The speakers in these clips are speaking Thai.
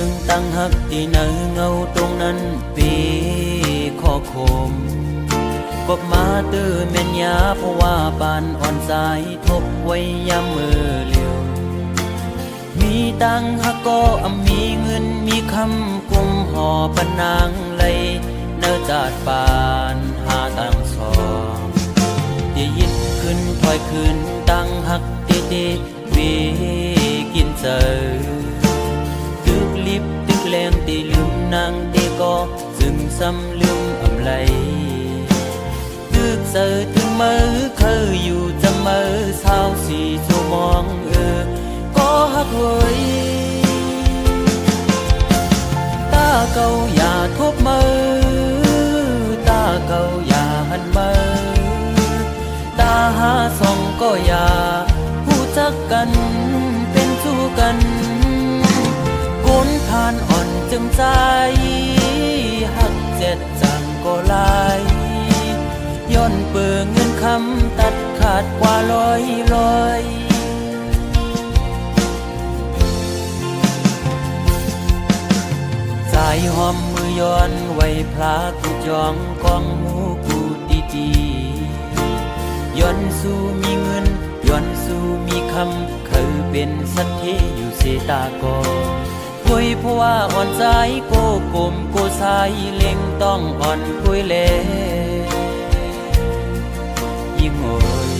งตั้งหักที่เนื้อเงาตรงนั้นปีข้อคมกบมาตื้อเม่นยาเพราะว่าปานอ่อนสายทบไว้ยามมือเลียวมีตังหักก็มีเงินมีคำกุมห่อปนางเลยเนื้อจาดปานหาตังสองที่ยิดขึ้นถอยขึ้นตังหักเตเตวีกินเจอตึกลิบตึกแรงตีลืมนางเตก็ซึมซ้ำลืมอำไลตึกเจอถึงมือเคยอยู่จะมือเศร้าสีชั่วมองก็หักเว้ยตาเก่าอย่าทบมือตาเก่าอย่าหันมือตาหาส่องก็อย่าหูจักกันเป็นสู้กันก้นทานอ่อนจึงใจหักเจ็ดจังก็ลายย้อนเปิงเงินคำตัดขาดกว่าลอยสายหอมมือย้อนไว้พลากูจองกองหมูกูดีย้อนสู้มีเงินย้อนสู้มีคำเคยเป็นสัตย์ที่อยู่เสตากอคุยเพราะว่าอ่อนใจโกกลมโกสายเล็งต้องอ่อนคุยเล่ยิ่งโอย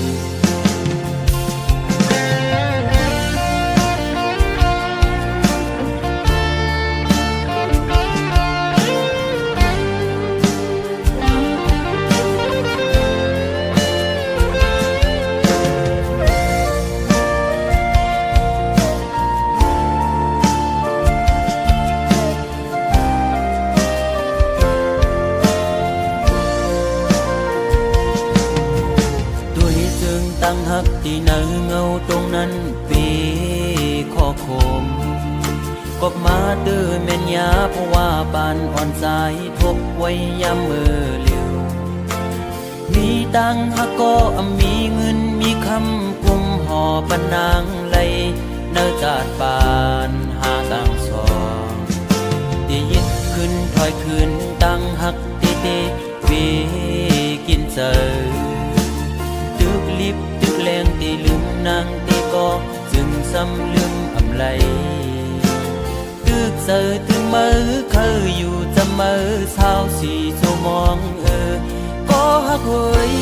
ตั้งหักที่เนื้อเงาตรงนั้นปีข้อคมกบมาตื้อเม่นยาเพราะว่าปานอ่อนสายทบไว้ยามมือเลียวมีตังหักก็มีเงินมีคำกุมห่อปนางเลยเนื้อจาดปานหาตังสองที่ยิดขึ้นถอยขึ้นตั้งหักเตเตวีกินเจอตึกลิบตึกแรงตีลืมนางตีก็จึงซ้ำลืมอำไลตึกเจอถึงมือเคยอยู่จะมือเศร้าสีชั่วมองก็หักเว้ย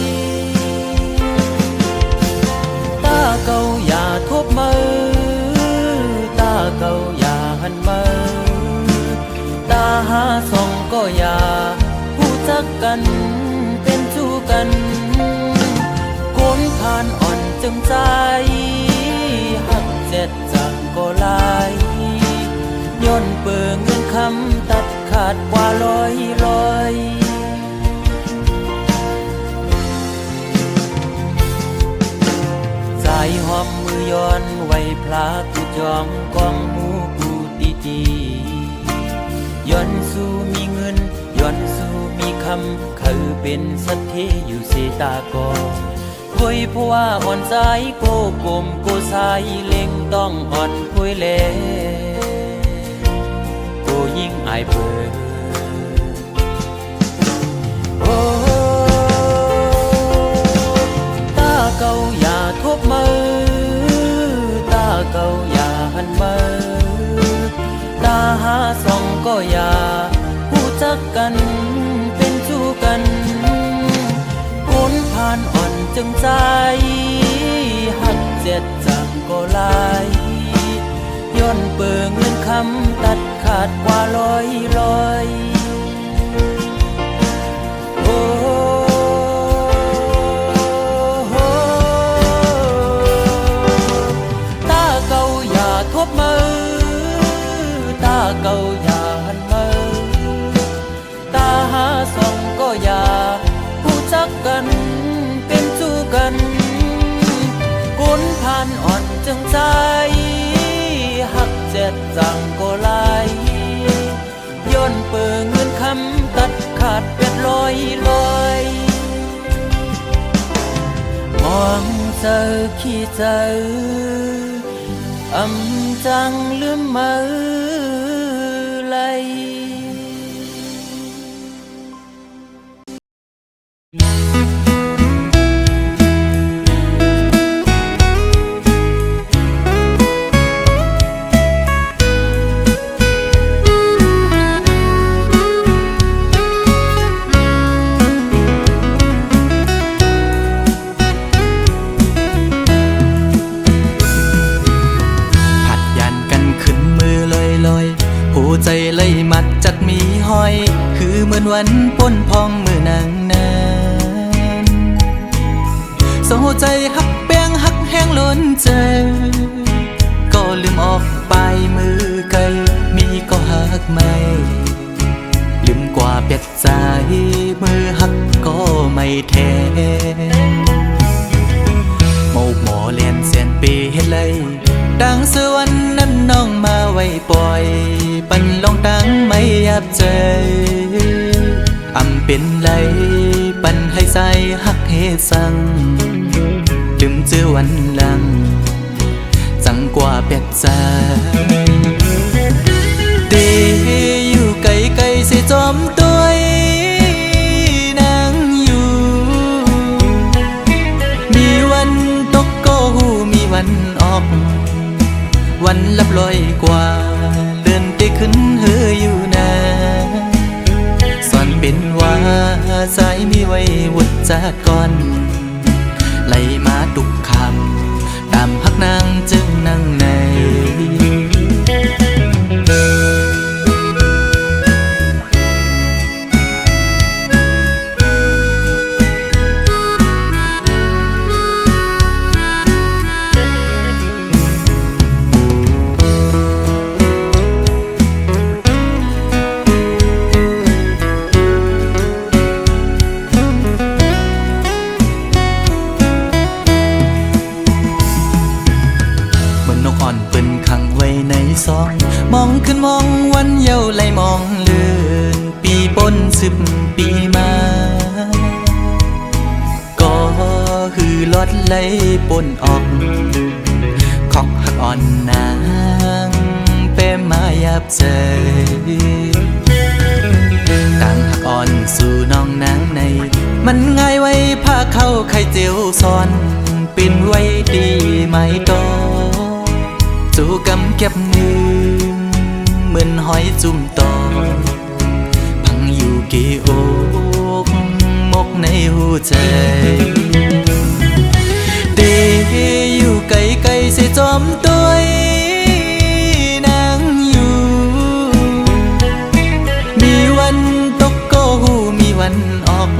ตาเก่าอย่าทบมือตาเก่าอย่าหันมือตาหาส่องก็อย่าหูจักกันเป็นสู้กันคนทานอ่อนจึงใจหักเจ็ดจังก็ลายย้อนเปิงเงินคำตัดขาดกว่าลอยสายหอมมือย้อนไว้พลากูจองกองหมูกูดีย้อนสู้มีเงินย้อนสู้มีคำเคยเป็นสัตย์ที่อยู่เสตากอคุยเพราะว่าอ่อนใจโกกลมโกสายเล็งต้องอ่อนคุยเล่โกยิ่งอายเปิดโอ้ตาเก่าอย่าทบมือตาเก่าอย่าหันมือตาหาส่องก็อย่าหูจักกันเป็นสู้กันคนผ่านอ่อนจึงใจหักเจ็ดจังก็ลายย้อนเปิงเงินคำตัดขาดกว่าลอยโอ้ตาเก่าอย่าทบมือตาเก่าอย่าหันมือตาหาส่องก็อย่าหูจักกันเป็นสู้กันคนผ่านอ่อนจึงใจหักเจ็ดจังก็ลายย้อนเปิงเงินคำตัดขาดเป็ดลอยมองเจอขี้เจอจังลืมมือ ใจเลยมัดจัดมีห้อยคือเหมือนวันป้นพองมือนางนั้นโซใจหักแป้งหักแห้งล้นใจก็ลืมออกไปมือไกลมีก็หักไม่ลืมกว่าเปียดใจมือหักก็ไม่แท้โมกหมอเลียนเสียนปีเฮ็ดเลยดังสวรรค์นั้นน้องมาไว้ปล่อยปันลองตั้งไม่ยับใจอำเป็นไรปันให้ใส่หักเฮสังลืมเจอวันหลังจังกว่าเปียดใจเดอยู่ไกลไกลสิจอมตัวนางอยู่มีวันตกก็หูมีวันออกวันลับลอยกว่าเลื่อนไปขึ้นเฮออยู่นะสอนเป็นว่าสายมีไว้วุดจากก่อนไหลมาทุกคำตามหักนางจึงนั่งในมองขึ้นมองวันเยาว์ไหลมองเลื่อนปีปน10 ปีมาก็ฮือลอดไหลปนออกขอกหักอ่อนนางเป้มายับใจต่างหักอ่อนสู่น้องนางในมันง่ายไว้พาเข้าไข่เจียวซ้อนเป็นไว้ดีไหมต่อจูกำเก็บมือเหมือนหอยจุ่มตอพังอยู่กี่อกมกในหัวใจเดอยู่ไกลไกลเสียจอมตัวนางอยู่มีวันตกก็หูมีวันออก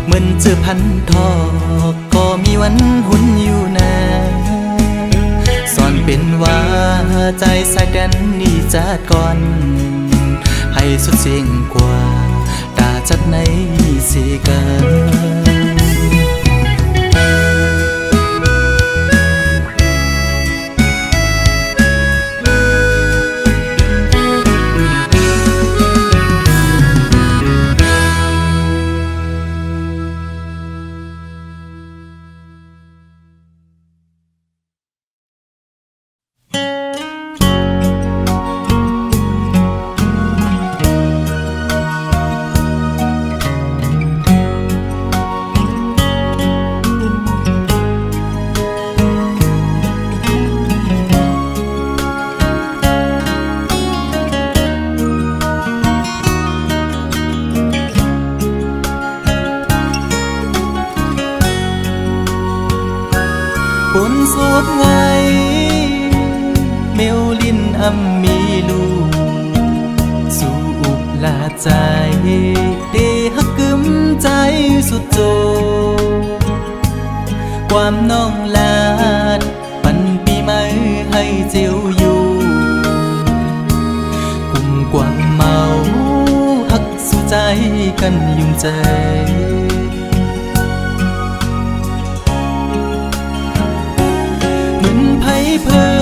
เหมือนเจอพันทอกก็มีวันหุ่นอยู่นะสอนเป็นว่าใจสายแดนนี่จัดก่อนให้สุดเสียงกว่าตาจัดในสิกัน คนโสดไงเมลลินอำมีลูกสู่อุบลาใจเดหักกึมใจสุดโจความน้องลาดปันปีใหม่ให้เจียวอยู่กุมกวางเมาหักสู่ใจกันยุ่งใจเพิ่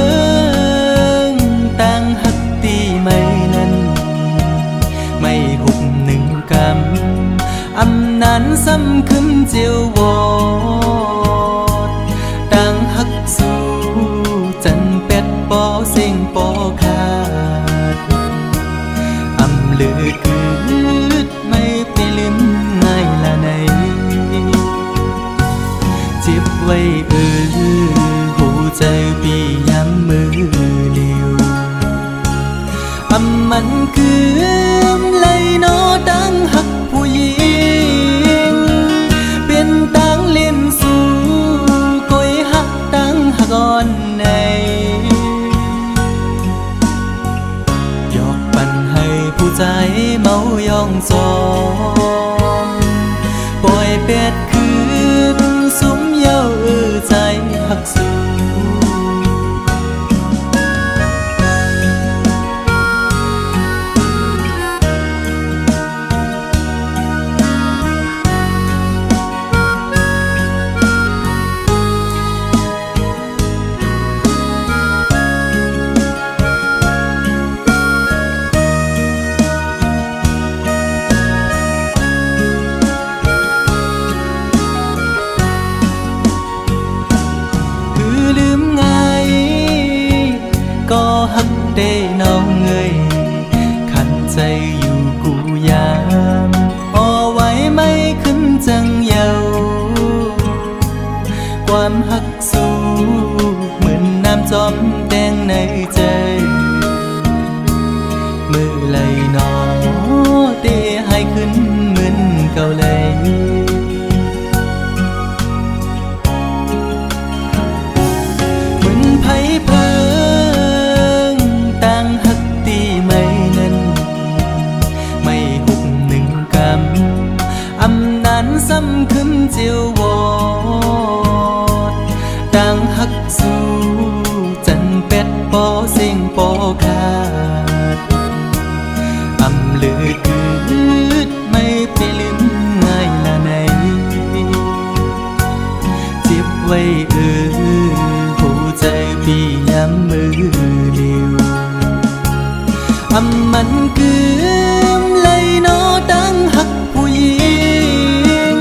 งต่างหักตีไม่นั้นไม่หุบหนึ่งกำอำนั้นซ้ำขึ้นเจียววอดต่างหักสู่จันเป็ดปอเสียงปอขาดอำเลือกืดไม่ไปลืมง่ายละในเจ็บไว้ใจปีย้ำมือเลียวมันคือเลยโนดังหักผู้หญิงเป็นตังเล่นสู่ก้อยหักตังหักอ่อนในย้อน ใจเมายองสองปล่อยเป็ดคืนสุมเย้าใจหักสูก็หักได้น้องเอ่ยขันใจอยู่กูยามเอาไว้ไม่ขึ้นจังเยาความหักสู้เหมือนน้ำจอมแดงในใจมือไหลนอเตะให้ขึ้นเหมือนเก่าเลยเหมือนไผ่เพอซ้ำขึ้นเจียววอดดังหักสู้จันเป็ดปอเสียงปอขาดอำลือคืดไม่ไปลืมง่ายละไหนเจ็บไว้หัวใจพี่ย้ำมือเดียวอำมันกืมเลยนอดังหักผู้หญิง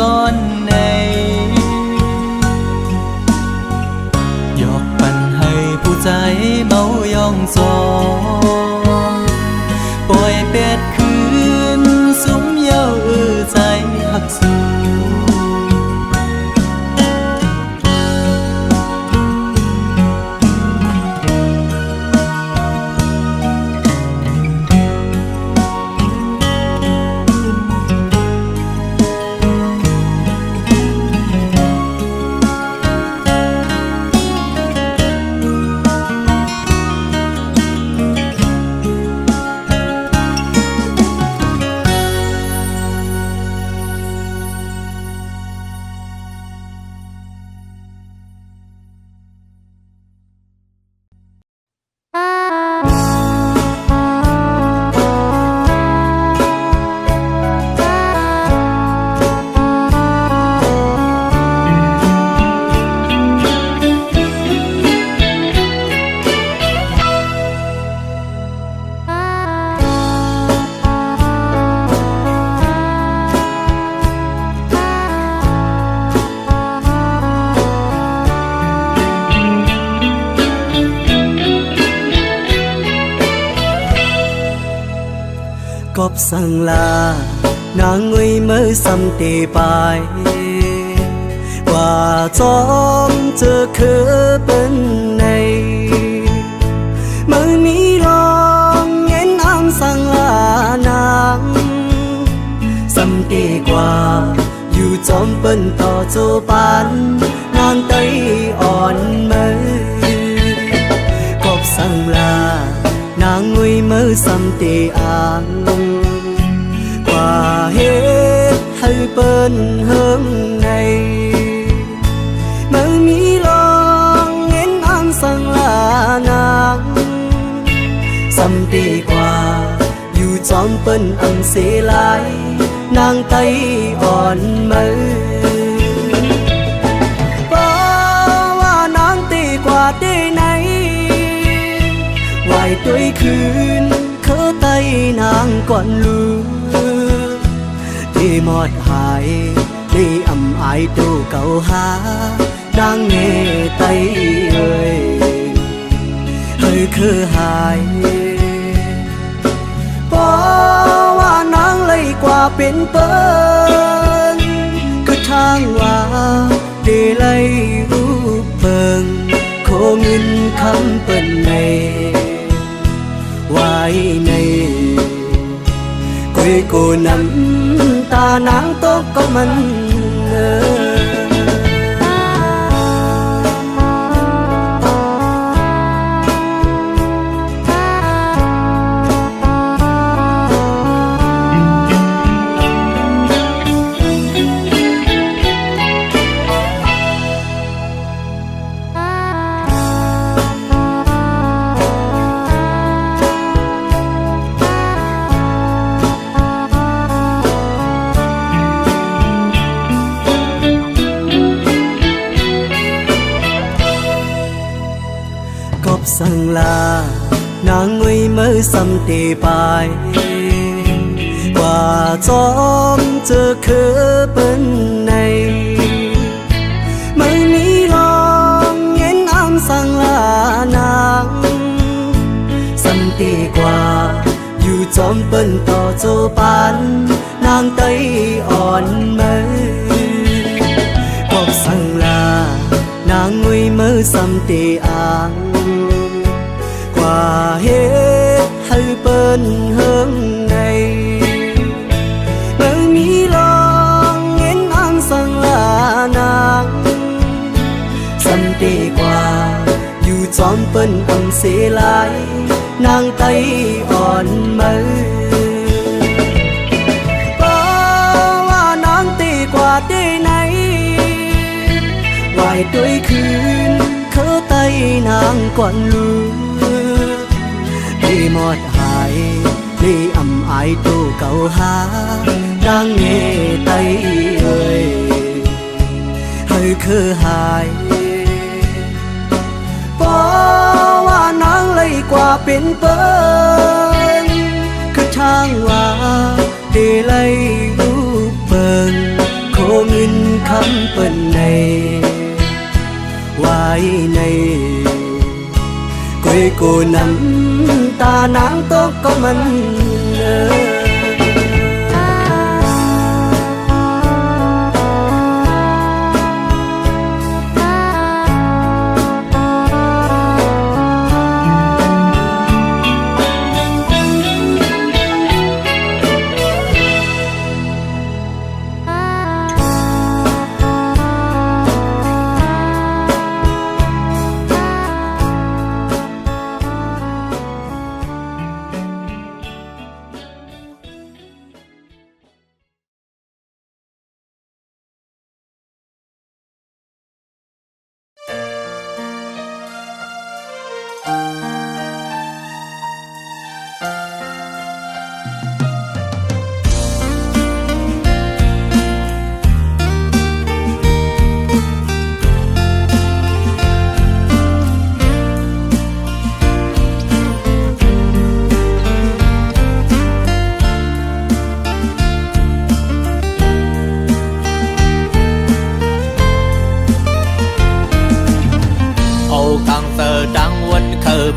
ก่อนในยอกปั่นให้ผู้ใจเมายองสองปล่อยเป็ดคืนสุมเย้าใจหักสูกบสั่งลานางงุยมือซ้ำตีไปว่าจอมเจอคือเป็นในมือมีลองเงินอ้างสั่งลานางซ้ำตีกว่าอยู่จอมเป็นต่อโจปันนางไตอ่อนมือกบสั่งลานางงุยมือซ้ำตีอ่างว่าเหตุให้เปิ้นเฮิงในมือมีลองเงินอ้างสั่งลานางซ้ำตีกว่าอยู่จอมเปิ้นอังเสลายนางไตอ่อนมือป้าว่านางตีกว่าได้ไหนไหวด้วยคืนคือไตนางก่อนลือที่หมดหายที่อำอายตู้เก่าหาดังเงไตเอ่ยเฮ้ยคือหายเพราะว่านางเลยกว่าเป็นเปิ้นคือทางว่าได้เลยรูปเปิงโคเงินคำเปิ้นในไว้ในกุยกูน้ำตานางตกก็มัน อบสั่งลานางงวยมือสำตีไปกว่าจอมเจอคือเป็นในไม่มีลองเย็นอ้างสั่งลานางสำตีกว่าอยู่จอมเป็นต่อโจปันนางไตอ่อนมือกอบสั่งลานางงวยมือสำตีอ่างกว่าเหตุให้เป็นเฮิงในไม่มีลองเงินอ้างสั่งลานางสำตีกว่าอยู่จอมเป็นอำเสลายนางไตอ่อนมือเพราะว่านางตีกว่าได้ไหนไหวด้วยคืนเขาไตนางก่อนลูดีหมดหายดีอำอายตู้เก่าหานางเงไตเอ่ยให้คือหายเพราะว่านางเลยกว่าเป็นเปิ้นคือช่างว่าดีเลยรูปเปิ้นโคเงินคำเปิ้นในไว้ในกุยกูน้ำตานางตกก็มัน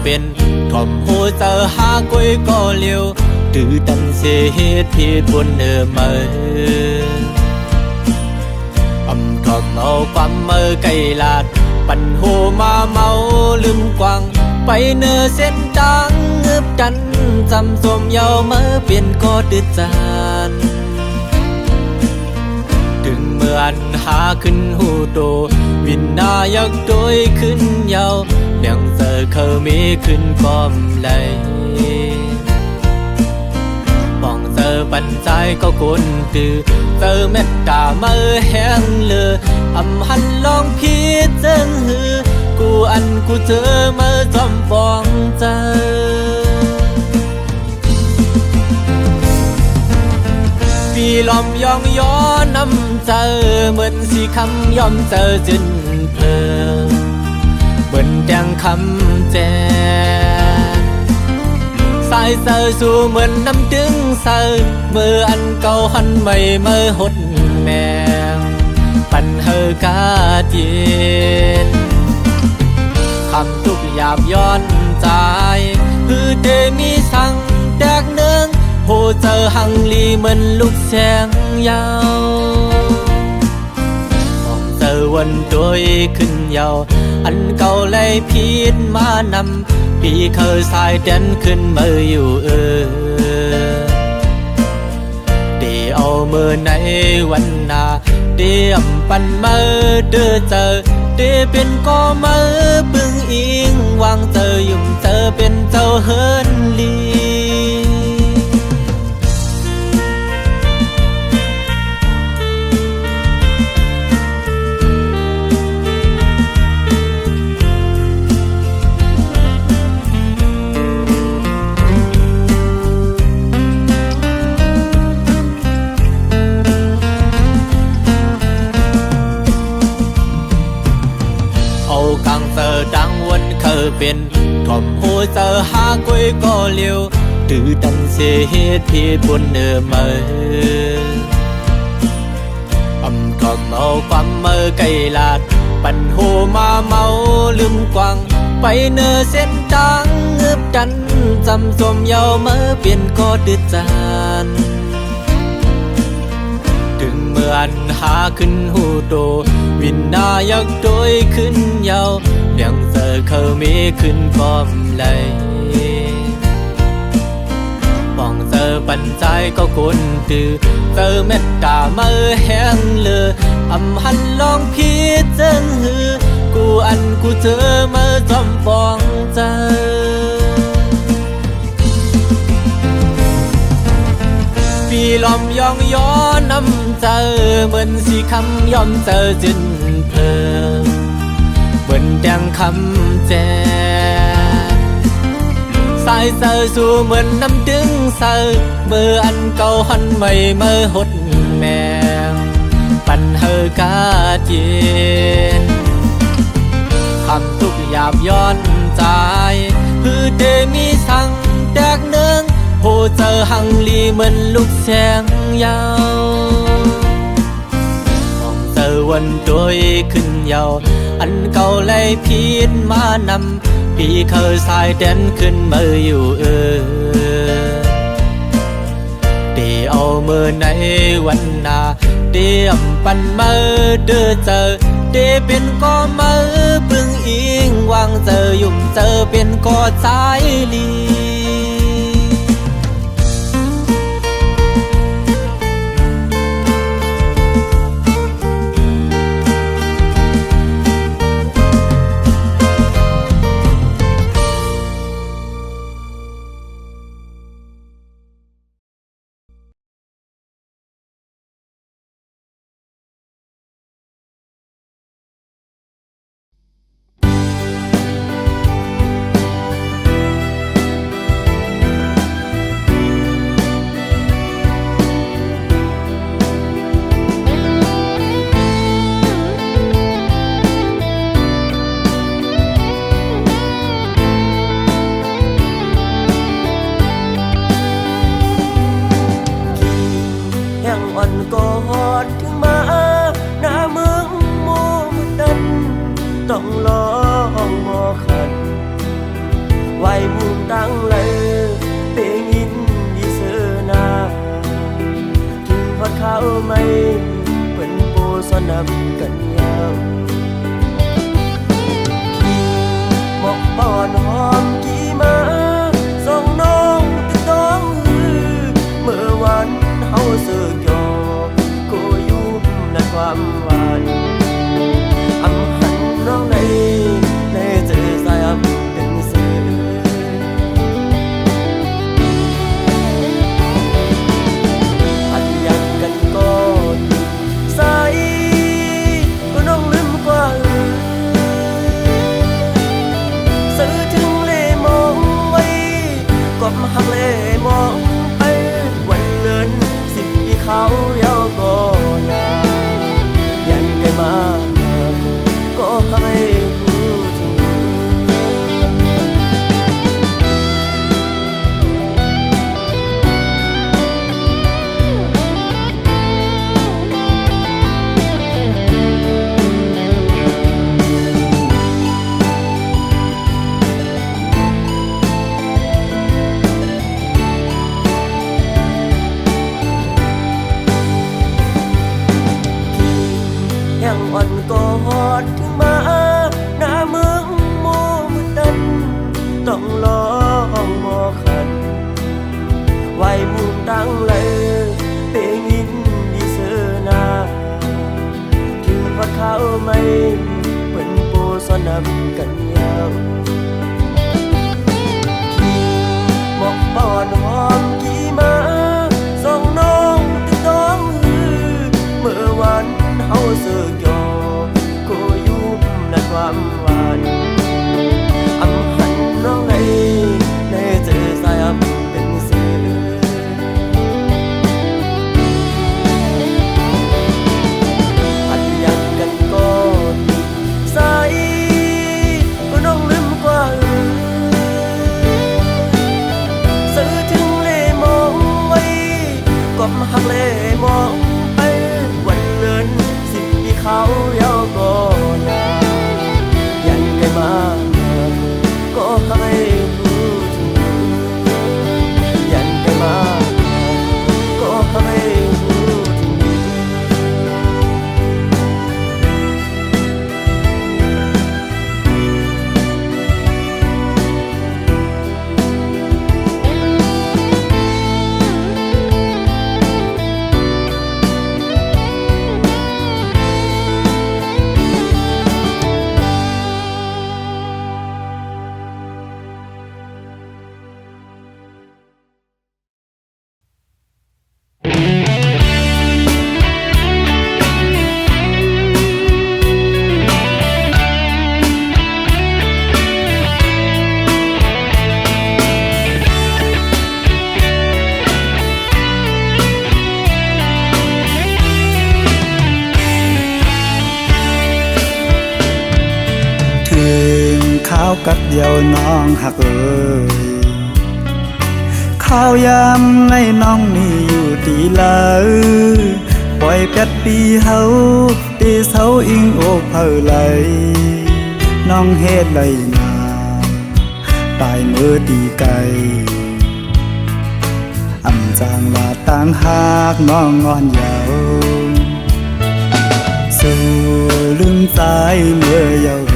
เป็นทอมหัวเจอหากุยก็เลี้ยวตื่นดันเสียเหตุผิดบนมือทอมเอาความมือไกลลาดปั่นหัวมาเมาลืมกวางไปเนื้อเส้นจางเงือบจันจำสมเยาเมื่อเปลี่ยนก็ดืดจานถึงเมื่อนหาขึ้นหูโตวินนายักโดยขึ้นเยายังเจอเขามีขึ้นก้อมไหลมองเจอปันใจก็กุนตือเจอเม็ดตาเมื่อแห้งเลืออำหันลองพิดเจิงหือกูอันกูเจอเมื่อจอมฟองเจอปีลอมยองย้อนน้ำเจอเหมือนสีคำยอมเจอจนเพลิงเบิ่นแดงคำแจสายเสือสู่เหมือนน้ำดึงเสือเมื่ออันเก่าหันใหม่เมื่อหดแมงปันเฮอกาเจียนคำทุกหยาบย้อนใจคือเดมีสั่งแตกเนืองโหเจอหังลีเหมือนลูกแสงยาวมองเจอวันโดยขึ้นยาวอันเก่าเลยพิษมานำพี่เคยสายเด่นขึ้นมืออยู่เดี๋ยวเอามือในวันหน้าเดี๋ยวปันมือเดือเจอเดี๋ยวเป็นก็มือปึงอิงวางเจอยุ่มเจอเป็นเจ้าเฮินลีเ เป็นถ่อมโหเจอหากุยก็เลียวตื้อดันเสียเหตุผิดบนเดิมเมื่อทำเอาความเมื่อไกลลาดปันโหมาเมาลืมกวางไปเนอเส้นทางเงือบดันจำสมเยาเมื่อเปลี่ยนก็ดืดจานถึงเมื่ออันหาขึ้นหูโตวินนายักโดยขึ้นเยาเลี้ยงเจอเขามีขึ้นพร้อมเลยมองเจอปันใจก็คนตือเจอเม็ดตาเมื่อแห้งเลยหันลองพิจารณากูอันกูเจอเมื่อจอมปองเจอปีลอมยองย้อนน้ำเจอเหมือนสีคำยอมเจอจินเพลเหมือนแดงคำแจสายเซอสู่เหมือนน้ำดึงเซอเมื่ออันเก่าหันไม่เมื่อหดแมวปันเฮอกาเจนคำทุกหยาบย้อนใจคือเดมีสั่งแตกเนืองโหเจอหังลีเหมือนลูกแสงยาวมองเจอวันโดยขึ้นยาวอันเก่าเลยพีดมานำพี่เคยสายเด่นขึ้นมาอยู่เดี๋ยวเอามือในวันนาเดี๋ยวปันมือเดือเจอเดี๋ยวเป็นก็มือพึ่งอิงวางเจอยุ่มเจอเป็นก็สายลีกอดถึงมาหน้าเมืองโมมดันต้องลองมอขันไว้มุมตั้งเลยเปยินดีเสนาถึงพอดเขาไม่เป็นโปสนับกันยาวหมอกปอนหอมกี่มาส่งน้องติดต้องเมื่อวันเฮาเสือกยอความหวานหันน้องในเจอสายเป็นสื่ออันอยากกันก่อนสายก็น้องลืมกว่าสื่อถึงเล่มองไว้ก็มาหักเล่มองไปวันเลินสิ่งที่เขาเย้าก็ยามาก็ให้รู้ถึงอ่อนกอดถึงมาหน้าเมืองโมมืดดันต้องลองมอขันไว้มุมตั้งเลยเปยินดีเสนาถึงพอดเขาไม่เป็นโปสนับกันยาวหมอกปอนหอมกี่มาส่งน้องติดต้องเมื่อวันเฮาเสือกยอก็ยุ่มในความหวานหันน้องในเจอสายเป็นสื่ออันอยากกันก่อนสาย กัดเดียวน้องหักเอ่ยข้าวยามในน้องนี่อยู่ดีเลยปล่อยแปดปีเฮาตีเสาอิงโอกเผาไหลน้องเฮ็ดไรนาตายเมื่อดีไกลอำจางลาต่างหากน้องงอนยาวสู่ลืมใจเมื่อยาว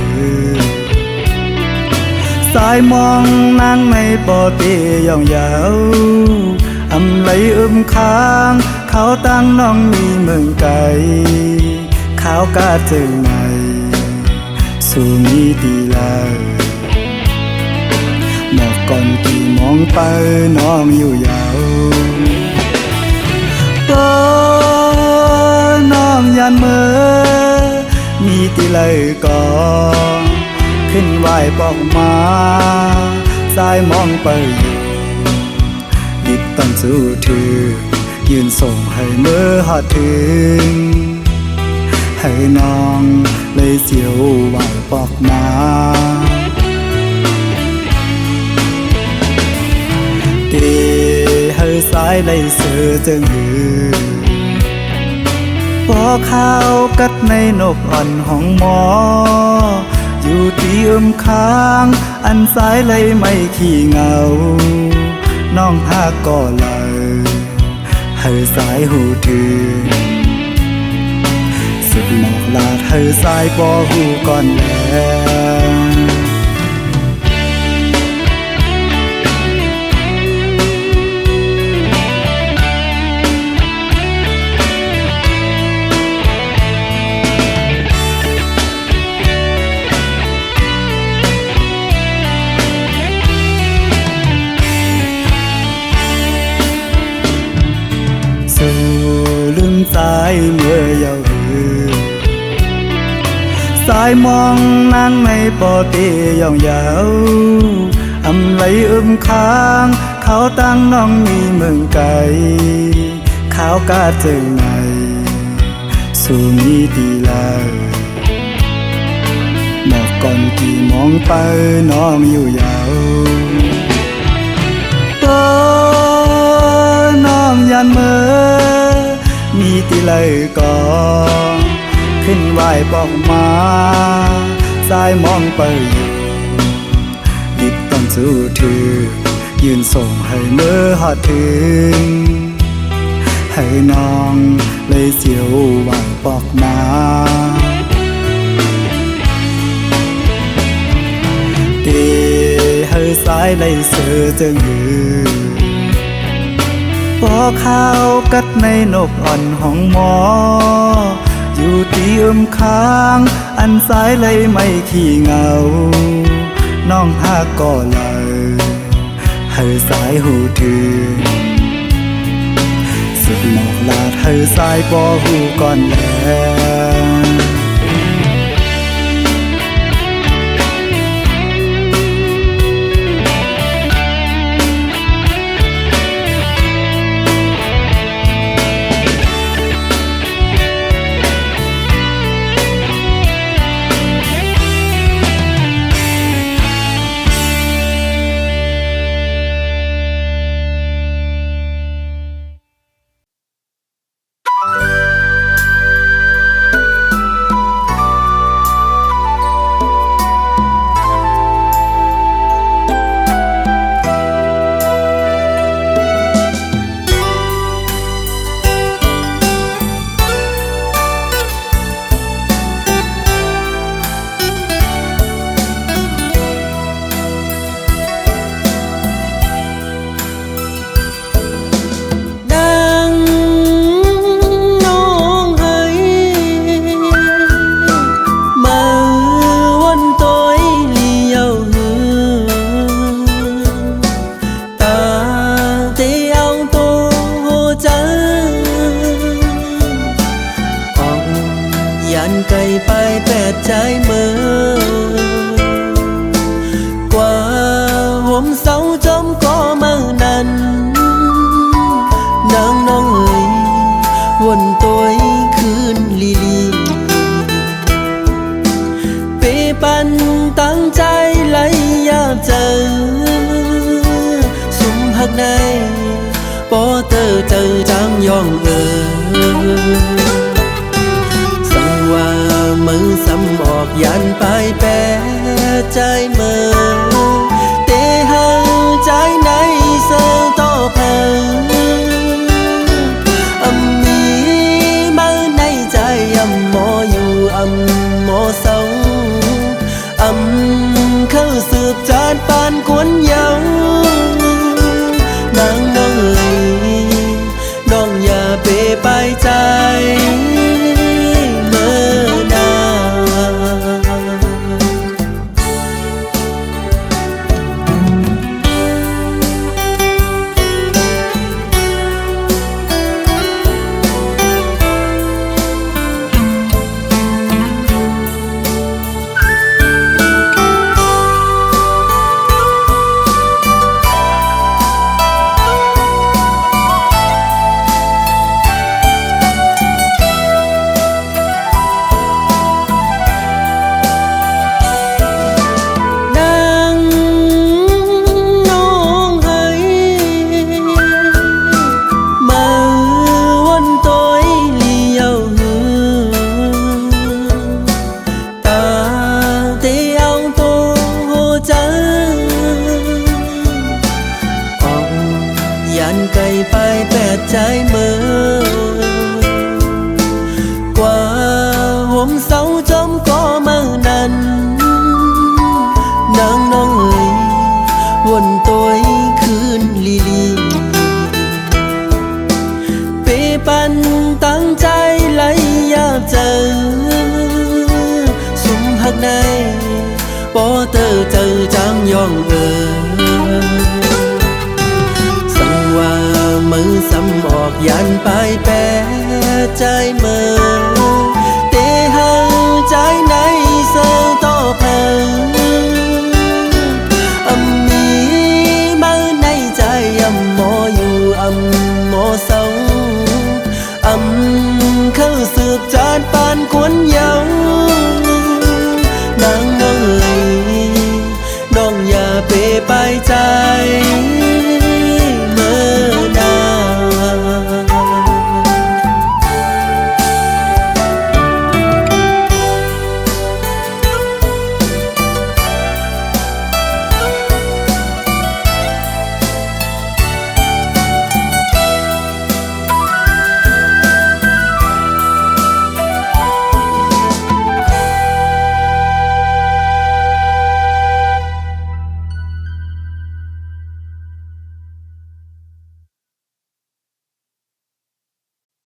สายมองนางในปอเตียองยาวอำไหลค้างเขาตั้งน้องมีเมืองไกลเขากาเจอไหนสู่มีดีลาหมอกก่อนกี่มองไปน้องอยู่ยาวก็น้องยันเมื่อมีตีเลยก่อนขึ้นไหวปอกมาสายมองไปอยู่ดิบตั้งสู้ถือยืนส่งให้เมื่อหอดถึงให้น้องเลยเสียวไหวปอกมาเกให้สายเลยเสือจึงหือปอข้าวกัดในนกอ่อนห้องหมออยู่ที่ค้างอันสายเลยไม่ขี้เหงาน้องหากก็เลยให้สายหูถือสุดหมอกลาดให้สายปอหูก่อนแล้วลืมสายเมื่อยาวสายมองนางในปอเตียองยาวอำไหลค้างเขาตั้งน้องมีเมืองไกลเขากาเจอไหนสู่มีดีลาหมอกก่อนกี่มองไปน้องอยู่ยาวก็น้องยันเมื่อมีตีเลยก่อนขึ้นไหวปอกมาสายมองไปอยู่ดิบต้องสู้ถือยืนส่งให้เมื่อหอดถึงให้น้องเลยเสียวไหวปอกมาเกให้สายเลยเสือจึงหือปอข้าวกัดในนกอ่อนห้องหมออยู่ที่ค้างอันสายเลยไม่ขี้เหงาน้องหากก็เลยให้สายหูถือสุดหมอกลาดให้สายปอหูก่อนแล้วปันตั้งใจไหล เตอเจอจางยองสังว่ามือซ้ำออกยันไปแปรใจเมื่อเตหังใจในเสือต่อเพิ่งมีมาในใจหมออยู่หมอเศร้าเข้าสืบจานปานกวนเยาวนางน้องเอ๋ยน้องอย่าเปไปใจเมื่อนยันไกลไปแปดใจเมื่อกว่าห่มเสาจมก็เมื่อนั้นนางน้องเอ๋ยวนตัวคืนลีเปปันตั้งใจไหลยาบเจอสุมหักในปอเตอเจอจางยองว่ามือซ้ำออกยันไปแปรใจเมื่อ